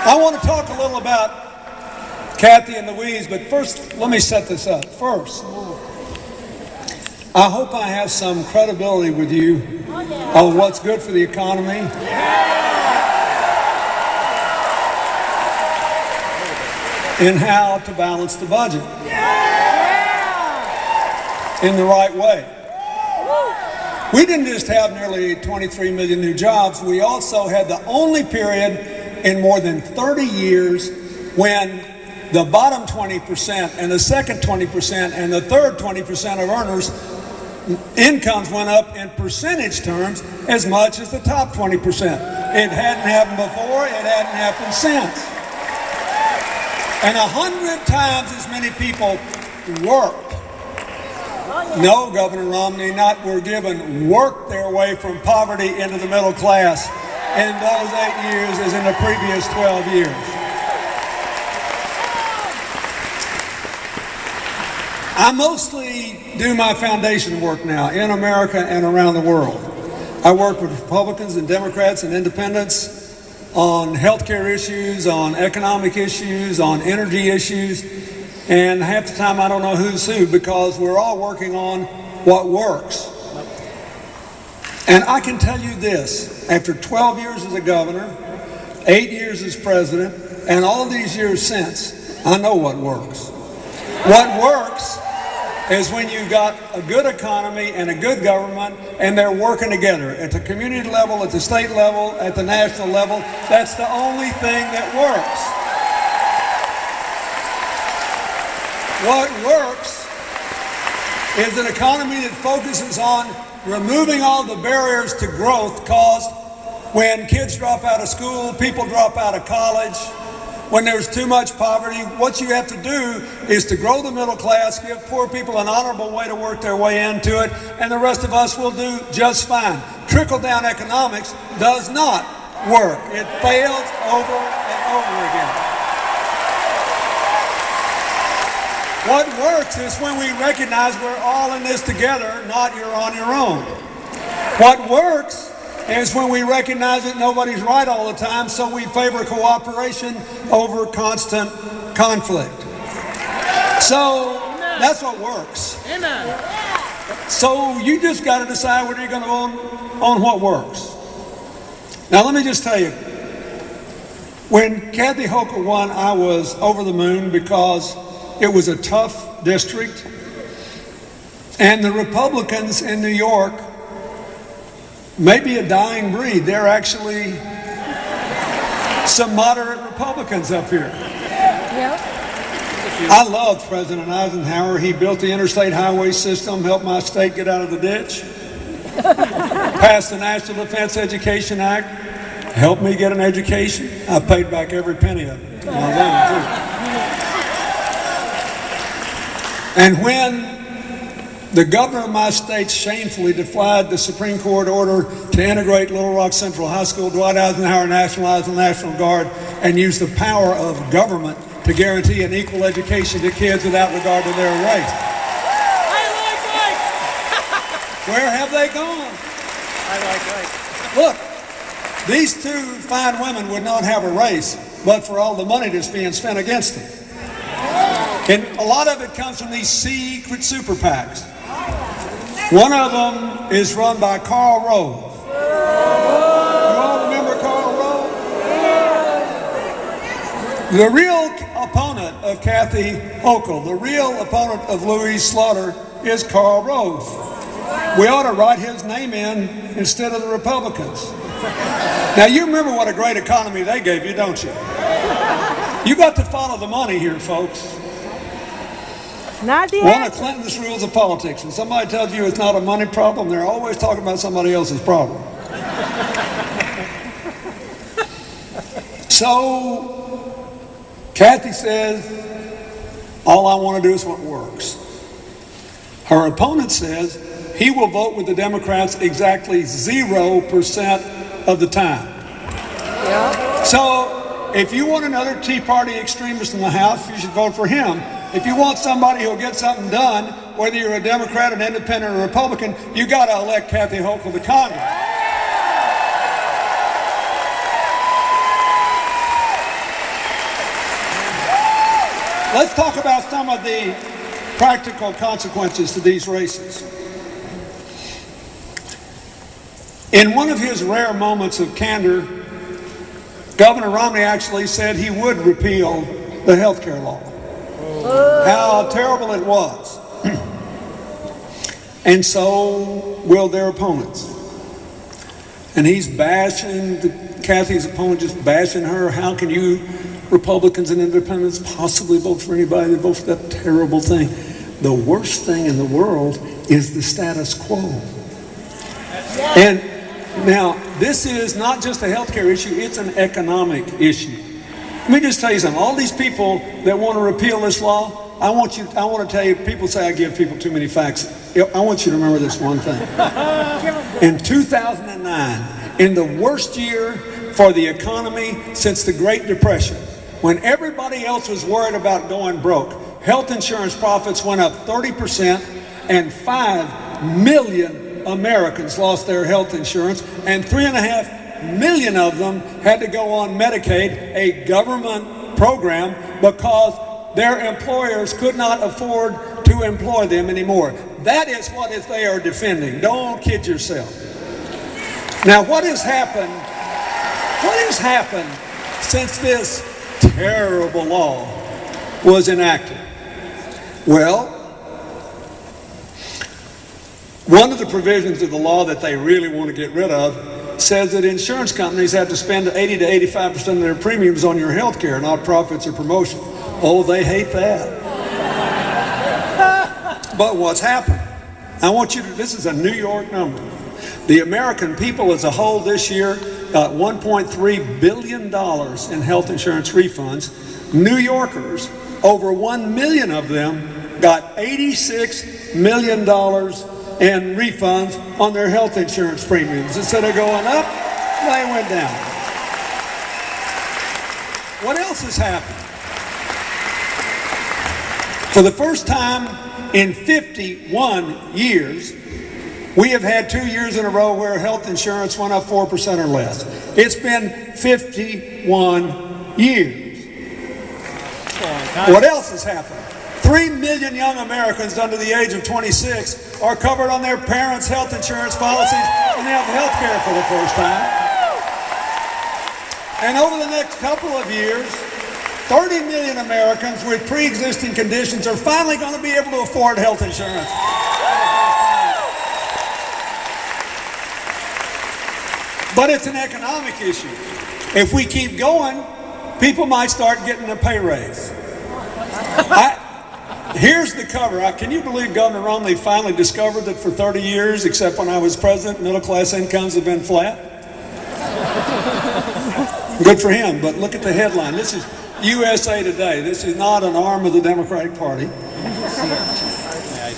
I want to talk a little about Kathy and Louise, but first, let me set this up. First, I hope I have some credibility with you on what's good for the economy. And how to balance the budget in the right way. We didn't just have nearly 23 million new jobs, we also had the only period in more than 30 years when the bottom 20% and the second 20% and the third 20% of earners incomes went up in percentage terms as much as the top 20%. It hadn't happened before, it hadn't happened since. And 100 times as many people worked. No, Governor Romney, were given, worked their way from poverty into the middle class in those 8 years as in the previous 12 years. I mostly do my foundation work now in America and around the world. I work with Republicans and Democrats and independents on healthcare issues, on economic issues, on energy issues, and half the time I don't know who's who because we're all working on what works. And I can tell you this, after 12 years as a governor, 8 years as president, and all these years since, I know what works. What works is when you've got a good economy and a good government and they're working together at the community level, at the state level, at the national level. That's the only thing that works. What works is an economy that focuses on removing all the barriers to growth caused when kids drop out of school, people drop out of college, when there's too much poverty. What you have to do is to grow the middle class, give poor people an honorable way to work their way into it, and the rest of us will do just fine. Trickle-down economics does not work. It fails over and over again. What works is when we recognize we're all in this together, not you're on your own. What works is when we recognize that nobody's right all the time, so we favor cooperation over constant conflict. So that's what works. So you just got to decide whether you're going to on what works. Now let me just tell you, when Kathy Hochul won, I was over the moon because it was a tough district, and the Republicans in New York may be a dying breed. They're actually some moderate Republicans up here. Yep. I loved President Eisenhower. He built the interstate highway system, helped my state get out of the ditch, passed the National Defense Education Act, helped me get an education. I paid back every penny of it. And when the governor of my state shamefully defied the Supreme Court order to integrate Little Rock Central High School, Dwight Eisenhower nationalized the National Guard and used the power of government to guarantee an equal education to kids without regard to their race. Where have they gone? Look, these two fine women would not have a race but for all the money that's being spent against them. And a lot of it comes from these secret super PACs. One of them is run by Karl Rove. You all remember Karl Rove? The real opponent of Kathy Hochul, the real opponent of Louise Slaughter, is Karl Rove. We ought to write his name in instead of the Republicans. Now you remember what a great economy they gave you, don't you? You got to follow the money here, folks. One of Clinton's rules of politics. When somebody tells you it's not a money problem, they're always talking about somebody else's problem. So, Kathy says, all I want to do is what works. Her opponent says he will vote with the Democrats exactly 0% of the time. Yeah. So, if you want another Tea Party extremist in the House, you should vote for him. If you want somebody who'll get something done, whether you're a Democrat, an Independent, or Republican, you got to elect Kathy Hochul to Congress. Let's talk about some of the practical consequences to these races. In one of his rare moments of candor, Governor Romney actually said he would repeal the health care law. How terrible it was. And so will their opponents. And he's bashing, Kathy's opponent just bashing her. How can you Republicans and independents possibly vote for anybody that votes for that terrible thing? The worst thing in the world is the status quo. And now, this is not just a healthcare issue, it's an economic issue. Let me just tell you something. All these people that want to repeal this law, I want to tell you, people say I give people too many facts. I want you to remember this one thing. In 2009, in the worst year for the economy since the Great Depression, when everybody else was worried about going broke, health insurance profits went up 30% and 5 million Americans lost their health insurance, and 3.5 million of them had to go on Medicaid, a government program, because their employers could not afford to employ them anymore. That is what they are defending. Don't kid yourself. Now, what has happened since this terrible law was enacted? Well, one of the provisions of the law that they really want to get rid of says that insurance companies have to spend 80 to 85% of their premiums on your health care, not profits or promotion. Oh, they hate that. But what's happened? I want you to, this is a New York number. The American people as a whole this year got $1.3 billion in health insurance refunds. New Yorkers, over 1 million of them, got $86 million in refunds on their health insurance premiums. Instead of going up, they went down. What else has happened? For the first time in 51 years, we have had 2 years in a row where health insurance went up 4% or less. It's been 51 years. What else has happened? 3 million young Americans under the age of 26 are covered on their parents' health insurance policies, and they have health care for the first time. And over the next couple of years, 30 million Americans with pre-existing conditions are finally going to be able to afford health insurance. But it's an economic issue. If we keep going, people might start getting a pay raise. Here's the cover. Can you believe Governor Romney finally discovered that for 30 years, except when I was president, middle-class incomes have been flat? Good for him, but look at the headline. This is USA Today. This is not an arm of the Democratic Party.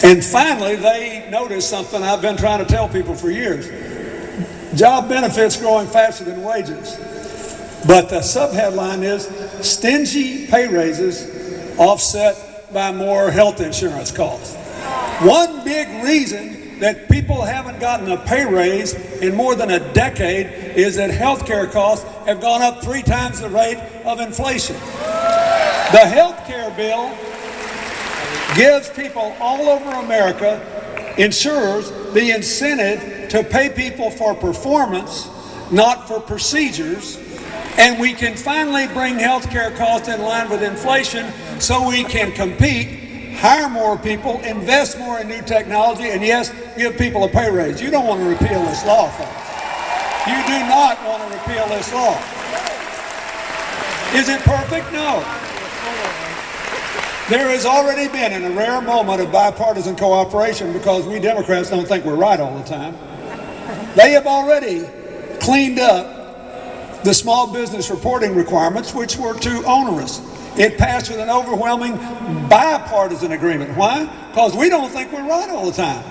And finally, they noticed something I've been trying to tell people for years. Job benefits growing faster than wages. But the subheadline is stingy pay raises offset by more health insurance costs. One big reason that people haven't gotten a pay raise in more than a decade is that health care costs have gone up 3 times the rate of inflation. The health care bill gives people all over America, insurers, the incentive to pay people for performance, not for procedures. And we can finally bring health care costs in line with inflation so we can compete, hire more people, invest more in new technology, and yes, give people a pay raise. You don't want to repeal this law, folks. You do not want to repeal this law. Is it perfect? No. There has already been, in a rare moment of bipartisan cooperation, because we Democrats don't think we're right all the time, they have already cleaned up the small business reporting requirements, which were too onerous. It passed with an overwhelming bipartisan agreement. Why? Because we don't think we're right all the time.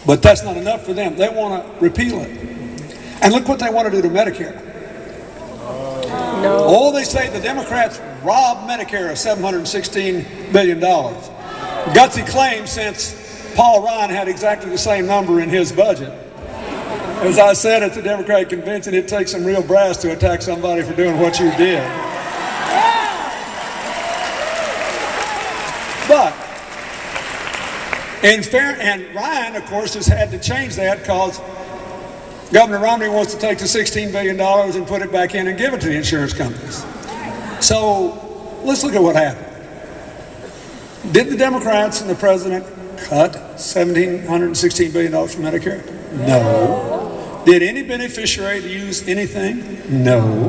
But that's not enough for them. They want to repeal it. And look what they want to do to Medicare. No. Oh, they say the Democrats robbed Medicare of $716 billion. Gutsy claim, since Paul Ryan had exactly the same number in his budget. As I said at the Democratic convention, it takes some real brass to attack somebody for doing what you did. And Ryan, of course, has had to change that because Governor Romney wants to take the $16 billion and put it back in and give it to the insurance companies. So let's look at what happened. Did the Democrats and the president cut $1,716 billion from Medicare? No. Did any beneficiary use anything? No.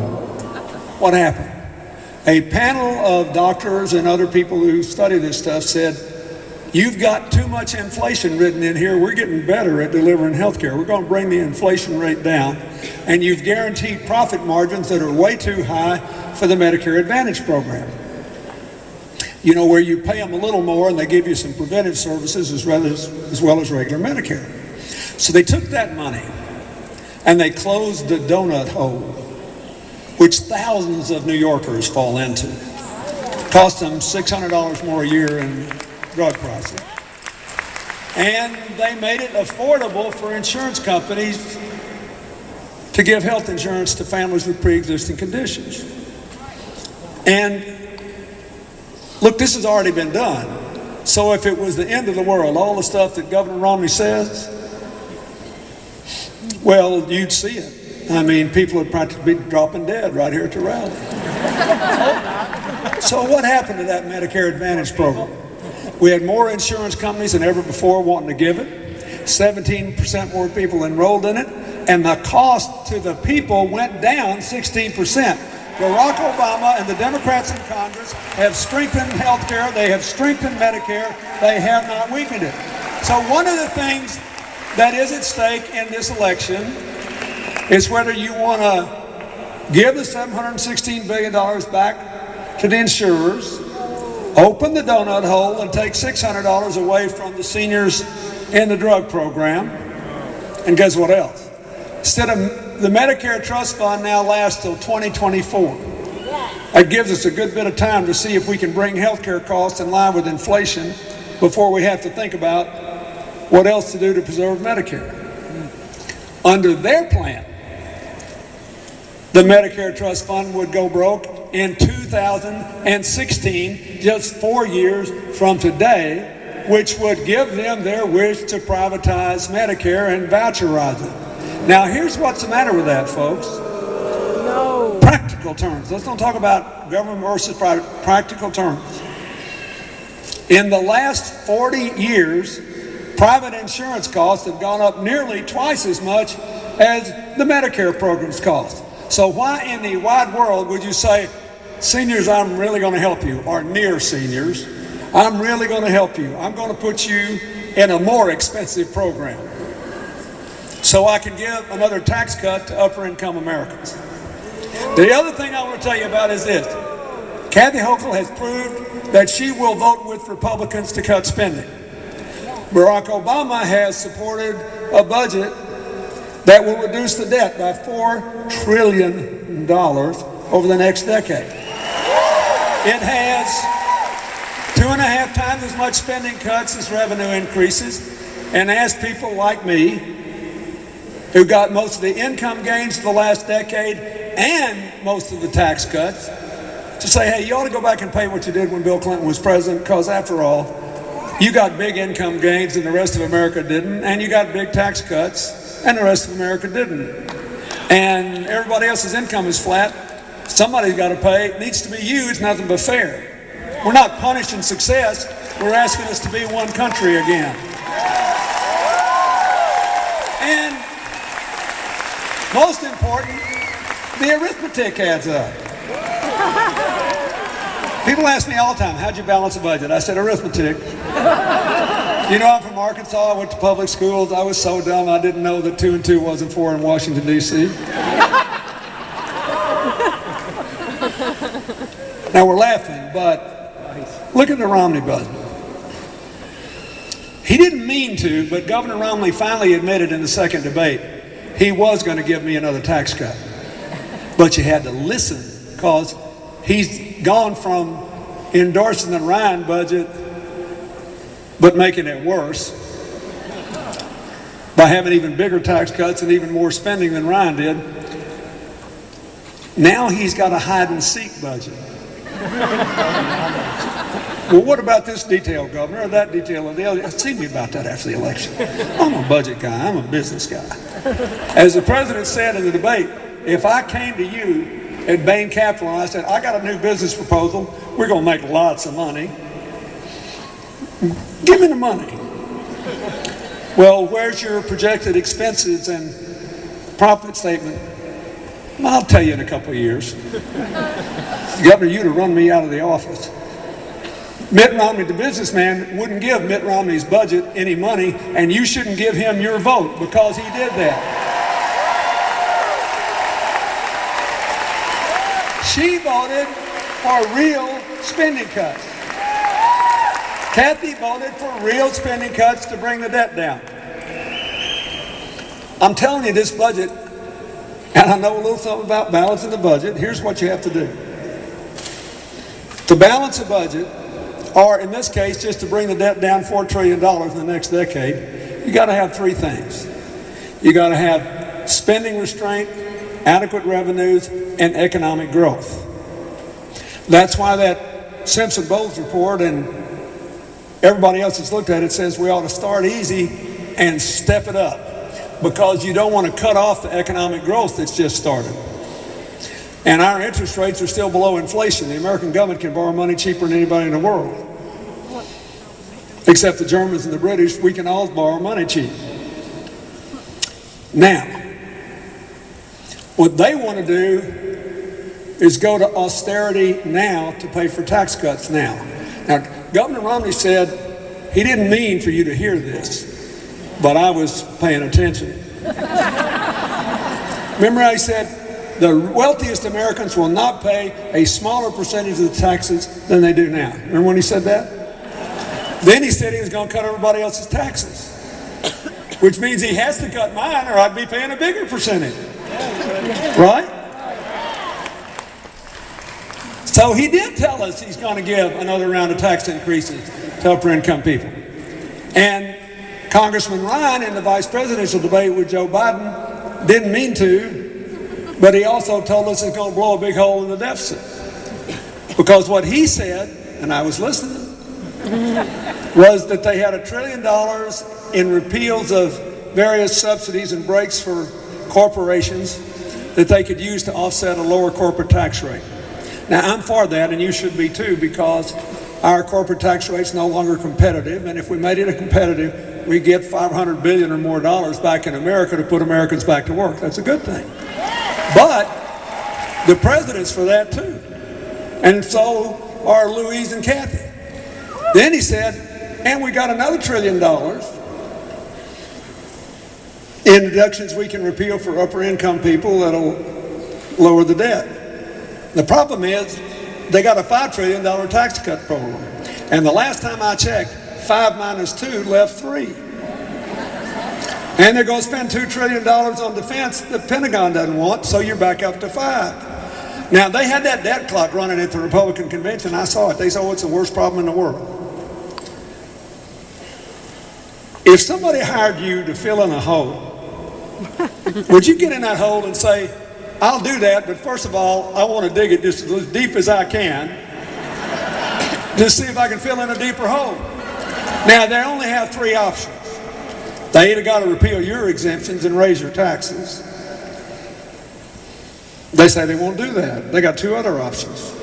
What happened? A panel of doctors and other people who study this stuff said, you've got too much inflation written in here. We're getting better at delivering health care. We're going to bring the inflation rate down. And you've guaranteed profit margins that are way too high for the Medicare Advantage program. You know, where you pay them a little more and they give you some preventive services as well as regular Medicare. So they took that money and they closed the donut hole, which thousands of New Yorkers fall into. Cost them $600 more a year in drug pricing. And they made it affordable for insurance companies to give health insurance to families with pre-existing conditions. And look, this has already been done. So if it was the end of the world, all the stuff that Governor Romney says, well, you'd see it. I mean, people would practically be dropping dead right here at the rally. So what happened to that Medicare Advantage program? We had more insurance companies than ever before wanting to give it. 17% more people enrolled in it. And the cost to the people went down 16%. Barack Obama and the Democrats in Congress have strengthened health care. They have strengthened Medicare. They have not weakened it. So one of the things that is at stake in this election is whether you want to give the $716 billion back to the insurers, open the donut hole, and take $600 away from the seniors in the drug program. And guess what else? Instead of the Medicare Trust Fund now lasts till 2024. That gives us a good bit of time to see if we can bring health care costs in line with inflation before we have to think about what else to do to preserve Medicare. Under their plan, the Medicare Trust Fund would go broke in 2016, just 4 years from today, which would give them their wish to privatize Medicare and voucherize it. Now, here's what's the matter with that, folks. No. Practical terms. Let's not talk about government versus private. Practical terms. In the last 40 years, private insurance costs have gone up nearly twice as much as the Medicare program's cost. So why in the wide world would you say, seniors, I'm really going to help you, or near seniors, I'm really going to help you. I'm going to put you in a more expensive program so I can give another tax cut to upper income Americans. The other thing I want to tell you about is this. Kathy Hochul has proved that she will vote with Republicans to cut spending. Barack Obama has supported a budget that will reduce the debt by $4 trillion over the next decade. It has 2.5 times as much spending cuts as revenue increases, and asked people like me, who got most of the income gains of the last decade and most of the tax cuts, to say, hey, you ought to go back and pay what you did when Bill Clinton was president, because after all, you got big income gains and the rest of America didn't, and you got big tax cuts and the rest of America didn't. And everybody else's income is flat. Somebody's got to pay. It needs to be you. It's nothing but fair. We're not punishing success. We're asking us to be one country again. And most important, the arithmetic adds up. People ask me all the time, how'd you balance a budget? I said, arithmetic. You know, I'm from Arkansas. I went to public schools. I was so dumb I didn't know that 2 and 2 wasn't 4 in Washington, D.C. Now we're laughing, but look at the Romney budget. He didn't mean to, but Governor Romney finally admitted in the second debate he was going to give me another tax cut. But you had to listen, because he's gone from endorsing the Ryan budget but making it worse by having even bigger tax cuts and even more spending than Ryan did. Now he's got a hide-and-seek budget. Well, what about this detail, Governor, or that detail, or the other? See me about that after the election. I'm a budget guy. I'm a business guy. As the president said in the debate, if I came to you at Bain Capital and I said, I got a new business proposal, we're going to make lots of money. Give me the money. Well, where's your projected expenses and profit statement? I'll tell you in a couple of years. Governor, you'd have run me out of the office. Mitt Romney, the businessman, wouldn't give Mitt Romney's budget any money, and you shouldn't give him your vote because he did that. She voted for real spending cuts. Kathy voted for real spending cuts to bring the debt down. I'm telling you, this budget, and I know a little something about balancing the budget, here's what you have to do. To balance a budget, or in this case, just to bring the debt down $4 trillion in the next decade, you got to have three things. You got to have spending restraint, adequate revenues, and economic growth. That's why that Simpson-Bowles report and everybody else that's looked at it says we ought to start easy and step it up, because you don't want to cut off the economic growth that's just started. And our interest rates are still below inflation. The American government can borrow money cheaper than anybody in the world. Except the Germans and the British, we can all borrow money cheap. Now, what they want to do is go to austerity now to pay for tax cuts now. Now, Governor Romney said he didn't mean for you to hear this, but I was paying attention. Remember how he said, the wealthiest Americans will not pay a smaller percentage of the taxes than they do now. Remember when he said that? Then he said he was going to cut everybody else's taxes, which means he has to cut mine or I'd be paying a bigger percentage. Right? So he did tell us he's going to give another round of tax increases to upper income people. And Congressman Ryan in the vice presidential debate with Joe Biden didn't mean to, but he also told us it's going to blow a big hole in the deficit. Because what he said, and I was listening, was that they had $1 trillion in repeals of various subsidies and breaks for corporations that they could use to offset a lower corporate tax rate. Now, I'm for that, and you should be too, because our corporate tax rate's no longer competitive, and if we made it a competitive, we get $500 billion or more back in America to put Americans back to work. That's a good thing. But the president's for that too. And so are Louise and Kathy. Then he said, and we got another $1 trillion in deductions we can repeal for upper income people that'll lower the debt. The problem is they got a $5 trillion tax cut program. And the last time I checked, 5 minus 2 left 3. And they're going to spend $2 trillion on defense the Pentagon doesn't want, so you're back up to 5. Now, they had that debt clock running at the Republican convention. I saw it. They said, oh, it's the worst problem in the world. If somebody hired you to fill in a hole, would you get in that hole and say, I'll do that, but first of all, I want to dig it just as deep as I can, just see if I can fill in a deeper hole. Now, they only have 3 options. They either got to repeal your exemptions and raise your taxes. They say they won't do that. They got 2 other options.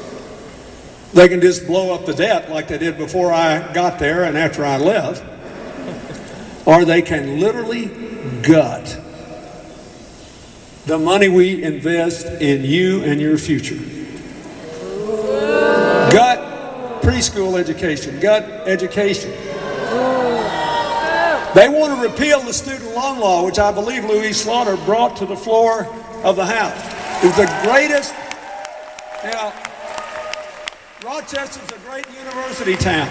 They can just blow up the debt like they did before I got there and after I left. Or they can literally gut the money we invest in you and your future. Gut preschool education, gut education. They want to repeal the student loan law, which I believe Louise Slaughter brought to the floor of the House. It's the greatest. Now, Rochester's a great university town.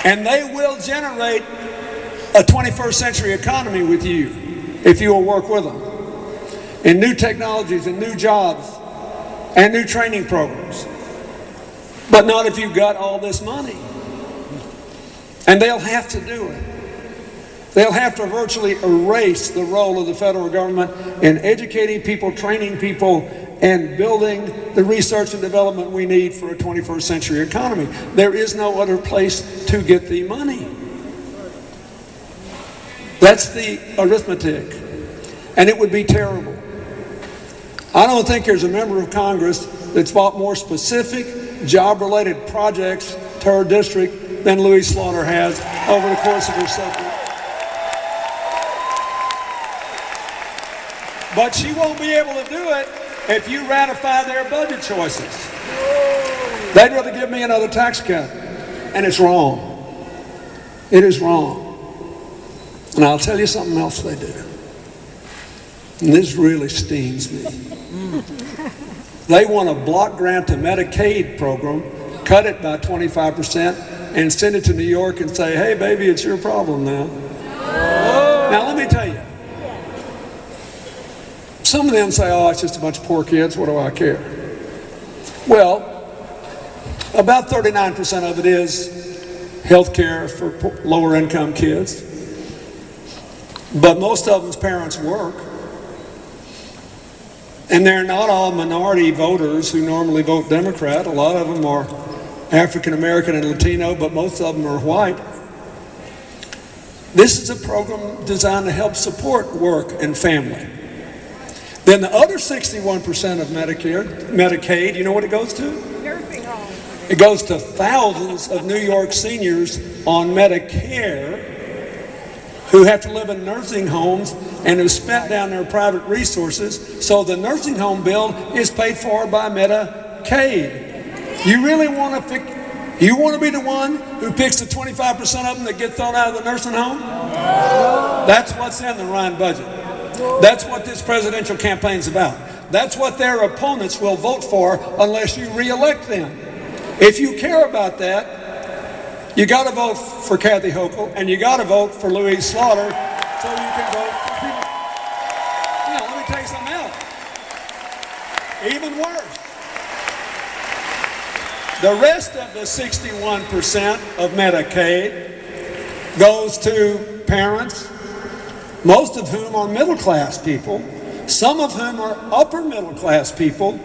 And they will generate a 21st century economy with you if you will work with them. And new technologies and new jobs and new training programs. But not if you've got all this money. And they'll have to do it. They'll have to virtually erase the role of the federal government in educating people, training people, and building the research and development we need for a 21st century economy. There is no other place to get the money. That's the arithmetic, and it would be terrible. I don't think there's a member of Congress that's brought more specific job-related projects to her district than Louise Slaughter has over the course of her second. But she won't be able to do it if you ratify their budget choices. They'd rather give me another tax cut, and it's wrong. It is wrong. And I'll tell you something else they do. And this really stings me. They want a block grant to Medicaid program, cut it by 25%, and send it to New York and say, hey, baby, it's your problem now. Now, let me tell you. Some of them say, oh, it's just a bunch of poor kids. What do I care? Well, about 39% of it is health care for lower income kids. But most of them's parents work. And they're not all minority voters who normally vote Democrat. A lot of them are African American and Latino, but most of them are white. This is a program designed to help support work and family. Then the other 61% of Medicaid, you know what it goes to? Nursing homes. It goes to thousands of New York seniors on Medicare who have to live in nursing homes and have spent down their private resources, so the nursing home bill is paid for by Medicaid. You really want to be the one who picks the 25% of them that get thrown out of the nursing home? That's what's in the Ryan budget. That's what this presidential campaign's about. That's what their opponents will vote for unless you re-elect them. If you care about that, you got to vote for Kathy Hochul, and you got to vote for Louise Slaughter so you can vote for people. Now, let me tell you something else. Even worse. The rest of the 61% of Medicaid goes to parents, most of whom are middle-class people, some of whom are upper-middle-class people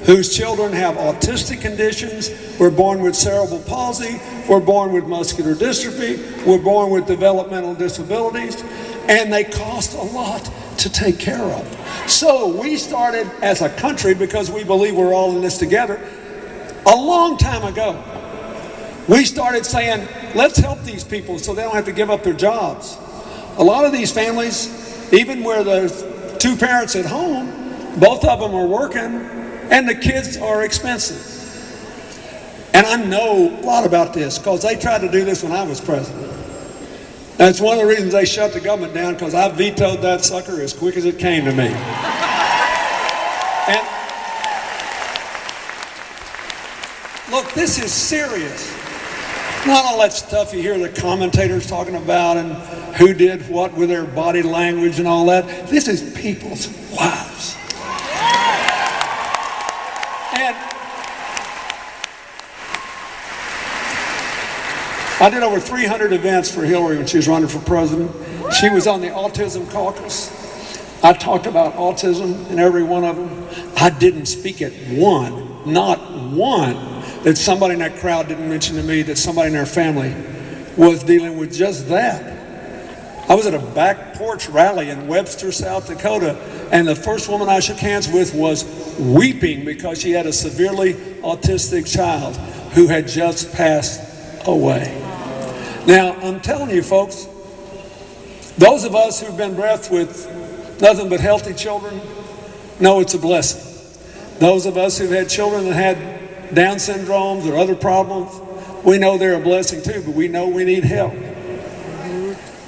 whose children have autistic conditions, were born with cerebral palsy, were born with muscular dystrophy, were born with developmental disabilities, and they cost a lot to take care of. So we started as a country, because we believe we're all in this together, a long time ago. We started saying, let's help these people so they don't have to give up their jobs. A lot of these families, even where there's two parents at home, both of them are working, and the kids are expensive. And I know a lot about this because they tried to do this when I was president. That's one of the reasons they shut the government down, because I vetoed that sucker as quick as it came to me. And look, this is serious. Not all that stuff you hear the commentators talking about and who did what with their body language and all that. This is people's lives. And I did over 300 events for Hillary when she was running for president. She was on the Autism Caucus. I talked about autism in every one of them. I didn't speak at one, not one, that somebody in that crowd didn't mention to me that somebody in their family was dealing with just that. I was at a back porch rally in Webster, South Dakota, and the first woman I shook hands with was weeping because she had a severely autistic child who had just passed away. Now, I'm telling you, folks, those of us who've been blessed with nothing but healthy children know it's a blessing. Those of us who've had children that had Down syndromes or other problems, we know they're a blessing too, but we know we need help.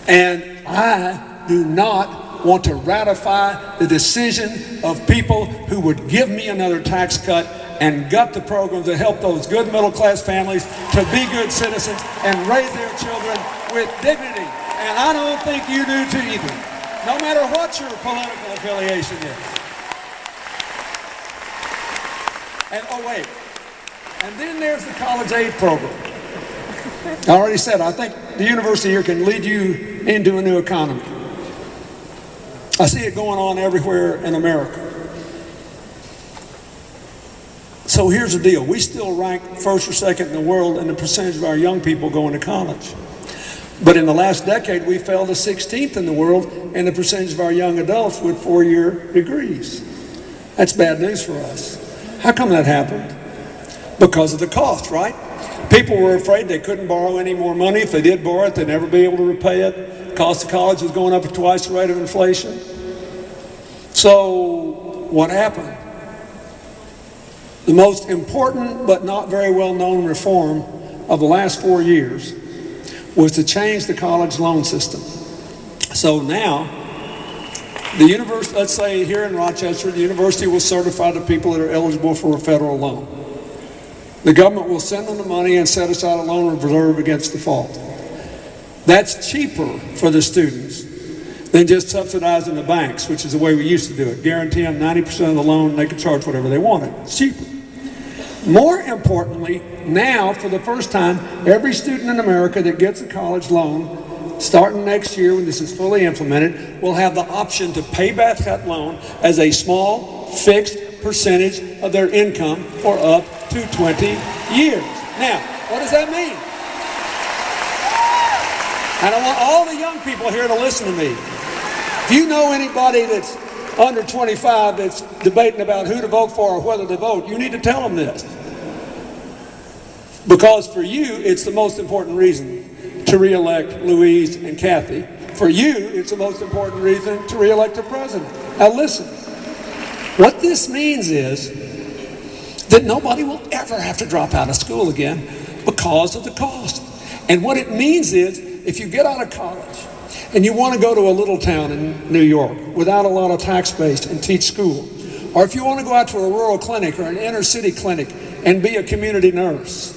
And I do not want to ratify the decision of people who would give me another tax cut and gut the programs that help those good middle-class families to be good citizens and raise their children with dignity. And I don't think you do too either, no matter what your political affiliation is. And oh wait, and then there's the college aid program. I already said, I think the university here can lead you into a new economy. I see it going on everywhere in America. So here's the deal. We still rank first or second in the world in the percentage of our young people going to college. But in the last decade, we fell to 16th in the world in the percentage of our young adults with 4-year degrees. That's bad news for us. How come that happened? Because of the cost, right? People were afraid they couldn't borrow any more money. If they did borrow it, they'd never be able to repay it. The cost of college was going up at twice the rate of inflation. So what happened? The most important but not very well known reform of the last 4 years was to change the college loan system. So now, the university, let's say here in Rochester, the university will certify the people that are eligible for a federal loan. The government will send them the money and set aside a loan reserve against default. That's cheaper for the students than just subsidizing the banks, which is the way we used to do it. Guarantee them 90% of the loan, and they could charge whatever they wanted. It's cheaper. More importantly, now, for the first time, every student in America that gets a college loan, starting next year when this is fully implemented, will have the option to pay back that loan as a small, fixed percentage of their income for up to 20 years. Now, what does that mean? And I want all the young people here to listen to me. If you know anybody that's under 25 that's debating about who to vote for or whether to vote, you need to tell them this. Because for you, it's the most important reason to re-elect Louise and Kathy. For you, it's the most important reason to re-elect the president. Now listen, what this means is that nobody will ever have to drop out of school again because of the cost. And what it means is, if you get out of college and you want to go to a little town in New York without a lot of tax base and teach school, or if you want to go out to a rural clinic or an inner city clinic and be a community nurse,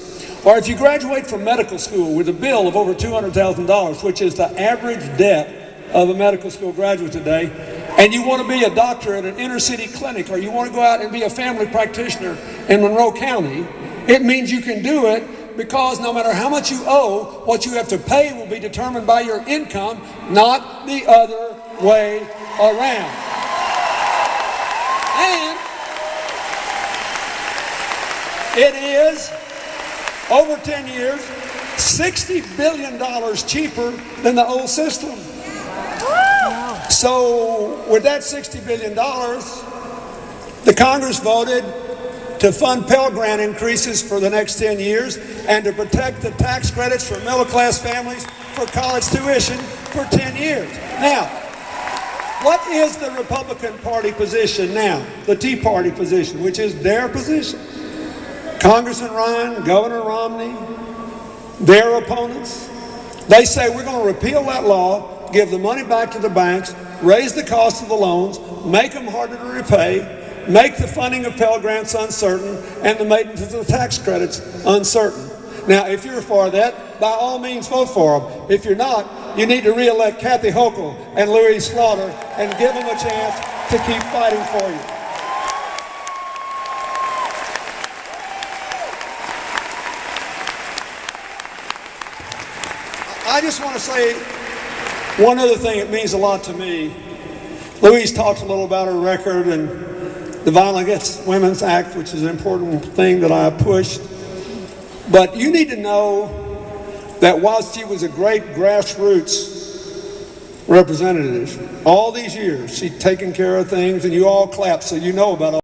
or if you graduate from medical school with a bill of over $200,000, which is the average debt of a medical school graduate today, and you want to be a doctor at an inner city clinic, or you want to go out and be a family practitioner in Monroe County, it means you can do it because no matter how much you owe, what you have to pay will be determined by your income, not the other way around. And it is, over 10 years, $60 billion cheaper than the old system. So with that $60 billion, the Congress voted to fund Pell Grant increases for the next 10 years and to protect the tax credits for middle-class families for college tuition for 10 years. Now, what is the Republican Party position now? The Tea Party position, which is their position. Congressman Ryan, Governor Romney, their opponents, they say we're going to repeal that law, give the money back to the banks, raise the cost of the loans, make them harder to repay, make the funding of Pell Grants uncertain, and the maintenance of the tax credits uncertain. Now, if you're for that, by all means vote for them. If you're not, you need to re-elect Kathy Hochul and Louise Slaughter and give them a chance to keep fighting for you. I just want to say one other thing. It means a lot to me. Louise talked a little about her record and the Violence Against Women's Act, which is an important thing that I pushed. But you need to know that while she was a great grassroots representative, all these years she'd taken care of things, and you all clapped, so you know about all